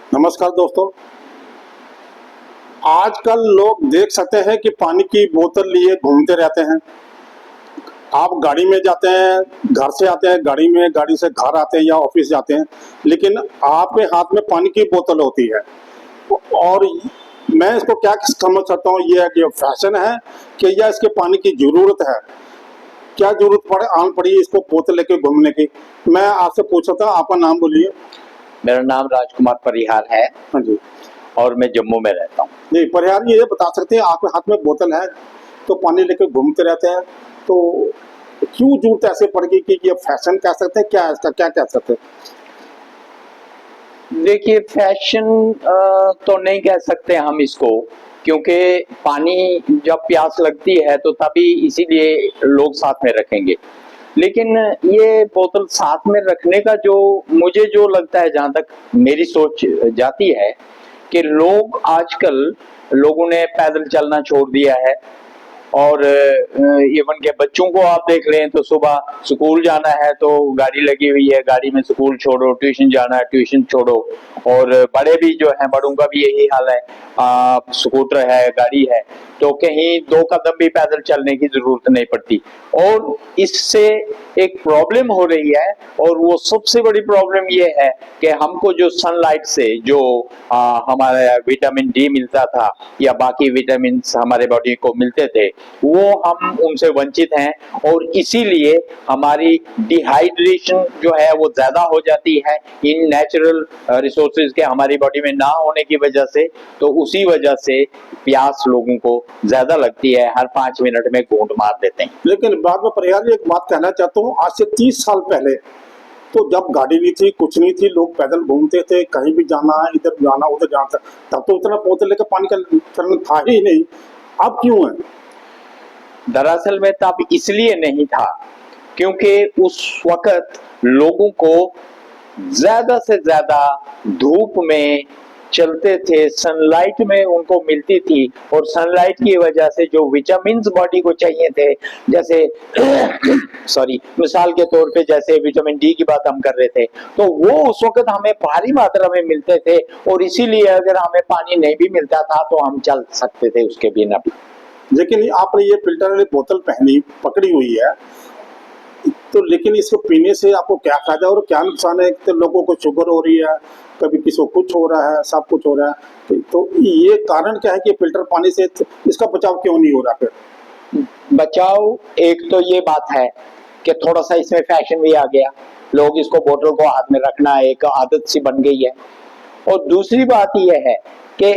नमस्कार दोस्तों। आजकल लोग देख सकते हैं कि पानी की बोतल लिए घूमते रहते हैं। आप गाड़ी में जाते हैं, घर से आते हैं गाड़ी में, गाड़ी से घर आते हैं या ऑफिस जाते हैं, लेकिन आपके हाथ में पानी की बोतल होती है। और मैं इसको क्या समझ सकता हूँ, ये है कि फैशन है कि या इसके पानी की जरूरत है। क्या जरूरत पड़े आन पड़ी इसको बोतल लेके घूमने की। मैं आपसे पूछ रहा था, आपका नाम बोलिए। मेरा नाम राजकुमार परिहार है। हाँ जी। और मैं जम्मू में रहता हूँ। नहीं, परिहार जी, ये बता सकते हैं, आपके हाथ में बोतल है तो पानी लेके घूमते रहते हैं, तो क्यों जरूरत ऐसे पड़ गई कि ये फैशन कह सकते हैं, क्या है इसका, क्या कह सकते हैं? देखिए, फैशन तो नहीं कह सकते हम इसको, क्योंकि पानी जब प्यास लगती है तो तभी इसीलिए लोग साथ में रखेंगे। लेकिन ये बोतल साथ में रखने का मुझे जो लगता है, जहां तक मेरी सोच जाती है, कि लोगों ने पैदल चलना छोड़ दिया है। और इवन के बच्चों को आप देख लें तो सुबह स्कूल जाना है तो गाड़ी लगी हुई है, गाड़ी में स्कूल छोड़ो, ट्यूशन जाना है ट्यूशन छोड़ो। और बड़े भी जो हैं, बड़ों का भी यही हाल है, स्कूटर है, गाड़ी है, तो कहीं 2 कदम भी पैदल चलने की जरूरत नहीं पड़ती। और इससे एक प्रॉब्लम हो रही है, और वो सबसे बड़ी प्रॉब्लम ये है कि हमको जो सनलाइट से जो हमारा विटामिन डी मिलता था या बाकी विटामिन हमारे बॉडी को मिलते थे, वो हम उनसे वंचित हैं। और इसीलिए हमारी डिहाइड्रेशन जो है वो ज्यादा हो जाती है इन नेचुरल रिसोर्सेज के हमारी बॉडी में ना होने की वजह से। तो उसी वजह से प्यास लोगों को ज्यादा लगती है, हर 5 मिनट में घूंट मार देते हैं। लेकिन बाद में परिहार जी, एक बात कहना चाहता हूँ, आज से 30 साल पहले तो जब गाड़ी नहीं थी, कुछ नहीं थी, लोग पैदल घूमते थे, कहीं भी जाना है, इधर जाना उधर जाना, तब तो उतना बोतल लेकर पानी का चलन था ही नहीं। अब क्यों है? दरअसल में तब इसलिए नहीं था क्योंकि उस वक्त लोगों को ज्यादा से ज्यादा धूप में चलते थे, सनलाइट में उनको मिलती थी, और सनलाइट की वजह से जो विटामिन बॉडी को चाहिए थे, जैसे सॉरी, मिसाल के तौर पे जैसे विटामिन डी की बात हम कर रहे थे, तो वो उस वक्त हमें भारी मात्रा में मिलते थे। और इसीलिए अगर हमें पानी नहीं भी मिलता था तो हम चल सकते थे उसके बिना भी। लेकिन आपने ये फिल्टर वाली बोतल पहनी पकड़ी हुई है, तो लेकिन इसको पीने से आपको क्या फायदा और क्या नुकसान है? तो लोगों को शुगर हो रही है, कभी किसी को कुछ हो रहा है, सब कुछ हो रहा है, तो ये कारण क्या है कि फिल्टर पानी से इसका बचाव क्यों नहीं हो रहा? फिर बचाव, एक तो ये बात है कि थोड़ा सा इसमें फैशन भी आ गया, लोग इसको बोतल को हाथ में रखना एक आदत सी बन गई है। और दूसरी बात ये है कि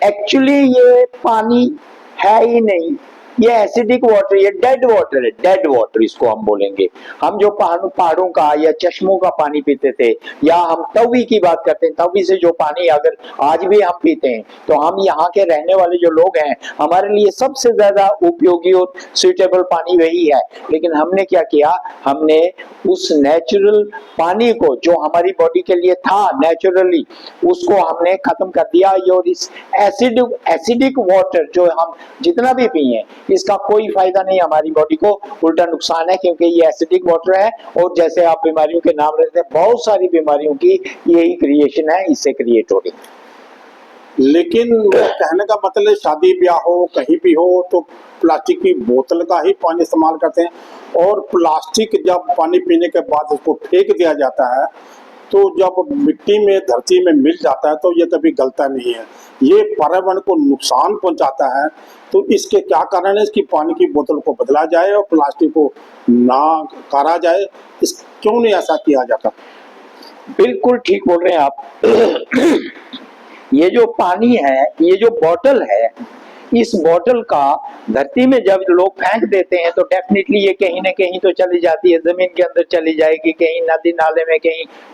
एक्चुअली ये पानी है ही नहीं, ये एसिडिक वाटर, ये डेड वाटर है, डेड वाटर इसको हम बोलेंगे। हम जो पहाड़ों का या चश्मों का पानी पीते थे, या हम तवी की बात करते हैं, तवी से जो पानी अगर आज भी हम पीते हैं, तो हम यहाँ के रहने वाले जो लोग हैं, हमारे लिए सबसे ज्यादा उपयोगी और सुइटेबल पानी वही है। लेकिन हमने क्या किया, हमने उस नेचुरल पानी को जो हमारी बॉडी के लिए था नेचुरली, उसको हमने खत्म कर दिया। और इस एसिडिक वाटर जो हम जितना भी पिए, इसका कोई फायदा नहीं हमारी बॉडी को, उल्टा नुकसान है, क्योंकि ये एसिडिक वाटर है। और जैसे आप बीमारियों के नाम लेते हैं, बहुत सारी बीमारियों की यही क्रिएशन है, इससे क्रिएट हो रही है। लेकिन कहने का मतलब, शादी ब्याह हो, कहीं भी हो, तो प्लास्टिक की बोतल का ही पानी इस्तेमाल करते हैं। और प्लास्टिक जब पानी पीने के बाद उसको फेंक दिया जाता है, तो जब मिट्टी में, धरती में मिल जाता है, तो ये कभी गलता नहीं है, ये पर्यावरण को नुकसान पहुंचाता है। तो इसके क्या कारण है? इसकी पानी की बोतल को बदला जाए और प्लास्टिक को ना करा जाए, इस क्यों नहीं ऐसा किया जाता? बिल्कुल ठीक बोल रहे हैं आप। ये जो पानी है, ये जो बोतल है, इस बोतल का धरती में जब लोग फेंक देते हैं तो डेफिनेटली ये कहीं ना कहीं तो चली जाती है, जमीन के अंदर चली जाएगी, कहीं नदी नाले में,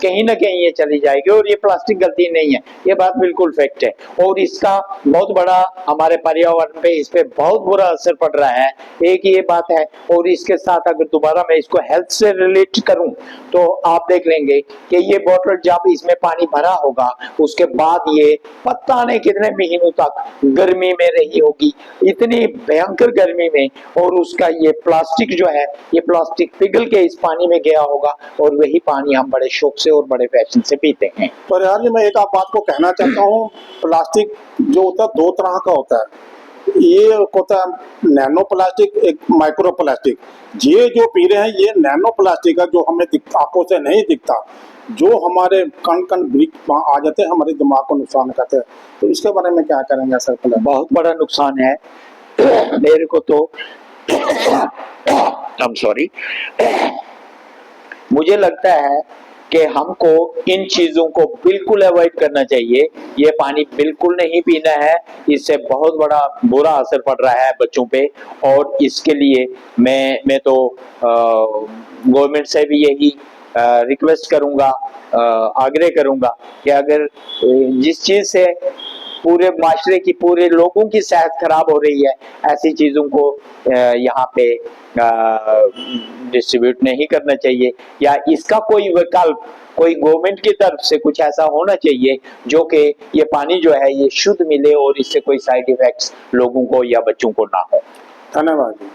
कहीं ना कहीं ये चली जाएगी। और ये प्लास्टिक गलती नहीं है, ये बात बिल्कुल फैक्ट है। और इसका बहुत बड़ा हमारे पर्यावरण पे, इस पे बहुत बुरा असर पड़ रहा है, एक ये बात है। और इसके साथ अगर दोबारा मैं इसको हेल्थ से रिलेट करूं, तो आप देख लेंगे कि ये बोतल जब इसमें पानी भरा होगा, उसके बाद ये पता नहीं कितने महीनों तक गर्मी में रही होगी इतनी भयंकर गर्मी में, और उसका ये प्लास्टिक जो है, ये प्लास्टिक पिघल के इस पानी में गया होगा और वही पानी हम बड़े शौक से और बड़े फैशन से पीते हैं। पर यार जी, मैं एक आप बात को कहना चाहता हूँ, प्लास्टिक जो होता है दो तरह का होता है। ये होता है नैनो प्लास्टिक, एक माइक्रो प्लास्टिक। ये जो पी रहे हैं ये नैनो प्लास्टिक है, जो हमें आंखों से नहीं दिखता, जो हमारे कण कण ब्रिक आ जाते हैं, हमारे दिमाग को नुकसान करते हैं। तो इसके बारे में क्या करेंगे सर? बहुत बड़ा नुकसान है मेरे को तो I'm sorry, मुझे लगता है कि हमको इन चीजों को बिल्कुल अवॉइड करना चाहिए। ये पानी बिल्कुल नहीं पीना है, इससे बहुत बड़ा बुरा असर पड़ रहा है बच्चों पे। और इसके लिए मैं तो गवर्नमेंट से भी यही रिक्वेस्ट करूंगा, आग्रह करूंगा कि अगर जिस चीज से पूरे माशरे की, पूरे लोगों की सेहत खराब हो रही है, ऐसी चीजों को यहाँ पे डिस्ट्रीब्यूट नहीं करना चाहिए, या इसका कोई विकल्प, कोई गवर्नमेंट की तरफ से कुछ ऐसा होना चाहिए जो कि ये पानी जो है ये शुद्ध मिले और इससे कोई साइड इफेक्ट्स लोगों को या बच्चों को ना हो। धन्यवाद।